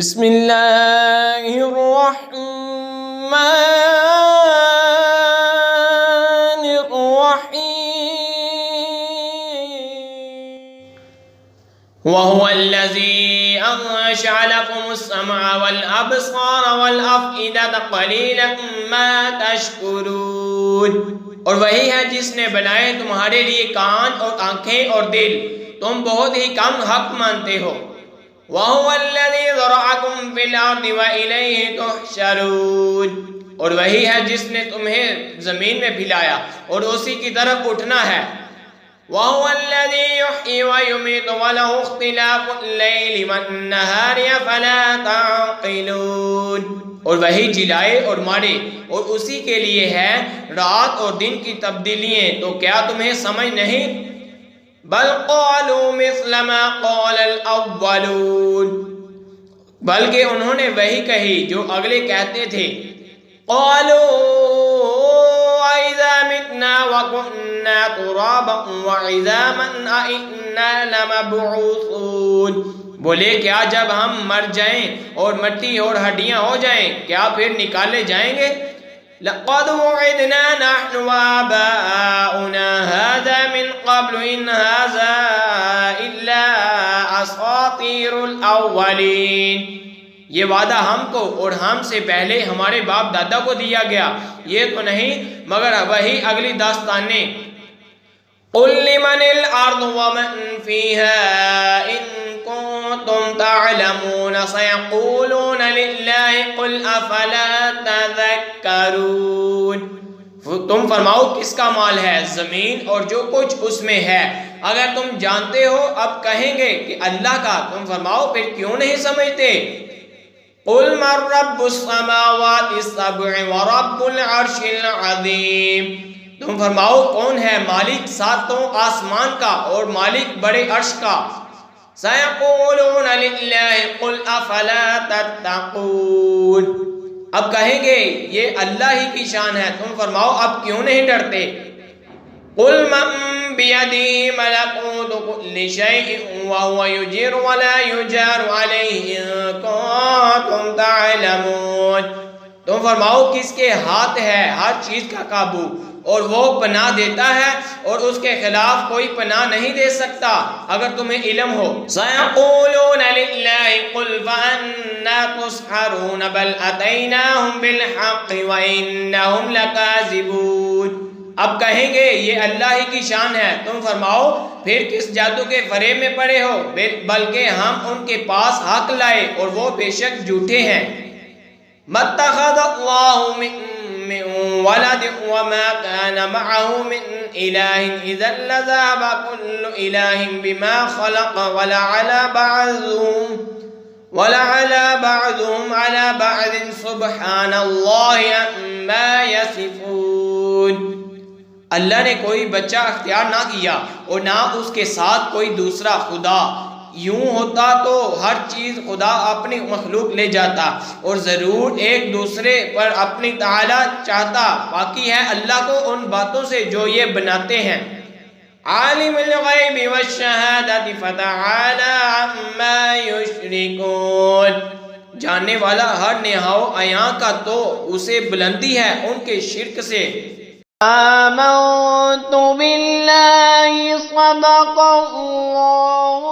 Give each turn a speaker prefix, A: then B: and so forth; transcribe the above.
A: بسم اللہ الرحمن الرحیم وَهُوَ الَّذِي أَنشَأَ لَكُمُ السَّمْعَ وَالْأَبْصَارَ وَالْأَفْئِدَةَ قَلِيلًا مَا تَشْكُرُونَ، اور وہی ہے جس نے بنائے تمہارے لیے کان اور آنکھیں اور دل، تم بہت ہی کم حق مانتے ہو۔ وَهُوَ الَّذِي ذَرَأَكُمْ فِي الْأَرْضِ وَإِلَيْهِ تُحْشَرُونَ، اور وہی ہے جس نے تمہیں زمین میں پھیلایا اور اسی کی طرف اٹھنا ہے۔ وَهُوَ الَّذِي يُحْيِي وَيُمِيتُ وَلَهُ اخْتِلَافُ اللَّيْلِ وَالنَّهَارِ أَفَلَا تَعْقِلُونَ، اور وہی جلائے اور مارے، اور اسی کے لیے ہے رات اور دن کی تبدیلیاں، تو کیا تمہیں سمجھ نہیں؟ بل قالوا مثل ما قال الاولون، بلکہ انہوں نے وہی کہی جو اگلے کہتے تھے۔ قالوا اذا متنا وكنا ترابا وعظاما ائنا لمبعوثون، بولے کیا جب ہم مر جائیں اور مٹی اور ہڈیاں ہو جائیں کیا پھر نکالے جائیں گے؟ لقد وعدنا نحن وآباؤنا هذا من قبل إن هذا إلا أساطير الأولين، یہ وعدہ ہم کو اور ہم سے پہلے ہمارے باپ دادا کو دیا گیا، یہ تو نہیں مگر وہی اگلی داستانیں۔ قل لمن الأرض ومن فيها إن كنتم تعلمون سيقولون لله قل أفلا تذكرون، تم فرماؤ کس کا مال ہے زمین اور جو کچھ اس میں ہے، اگر تم جانتے ہو اب کہیں گے کہ اللہ کا، تم فرماؤ پھر کیوں نہیں سمجھتے؟ قل من رب السماوات السبع ورب العرش العظیم، تم فرماؤ کون ہے مالک ساتوں آسمان کا اور مالک بڑے عرش کا۔ سیقولون للہ قل افلا تتقون، اب کہیں گے یہ اللہ ہی کی شان ہے، تم فرماؤ اب کیوں نہیں ڈرتے؟ قل من بیدہ ملکوت کل شیء وہو یجیر ولا یجار علیہ ان کنتم تعلمون، تم فرماؤ کس کے ہاتھ ہے ہر چیز کا قابو اور وہ پناہ دیتا ہے اور اس کے خلاف کوئی پناہ نہیں دے سکتا اگر تمہیں علم ہو۔ سیقولون للہ قل فأنا تسحرون بل اتیناہم بالحق وانہم لکاذبون، اب کہیں گے یہ اللہ ہی کی شان ہے، تم فرماؤ پھر کس جادو کے فریب میں پڑے ہو، بلکہ ہم ان کے پاس حق لائے اور وہ بے شک جھوٹے ہیں۔ مَتَّخَذَ اللَّهُ مِن وَلَدٍ وَمَا كَانَ مَعَهُ مِنْ إِلَٰهٍ إِذًا لَّذَهَبَ كُلُّ إِلَٰهٍ بِمَا خَلَقَ وَلَعَلَا بَعْضُهُمْ عَلَى بَعْضٍ سُبْحَانَ اللَّهِ عَمَّا يَصِفُونَ، اللہ نے کوئی بچہ اختیار نہ کیا اور نہ اس کے ساتھ کوئی دوسرا خدا، یوں ہوتا تو ہر چیز خدا اپنی مخلوق لے جاتا اور ضرور ایک دوسرے پر اپنی تعالی چاہتا، باقی ہے اللہ کو ان باتوں سے جو یہ بناتے ہیں۔ عالم الغیب والشہادۃ فتعالی عما یشرکون، جاننے والا ہر نہاؤ عیاں کا تو اسے بلندی ہے ان کے شرک سے۔ آمنت باللہ صدق اللہ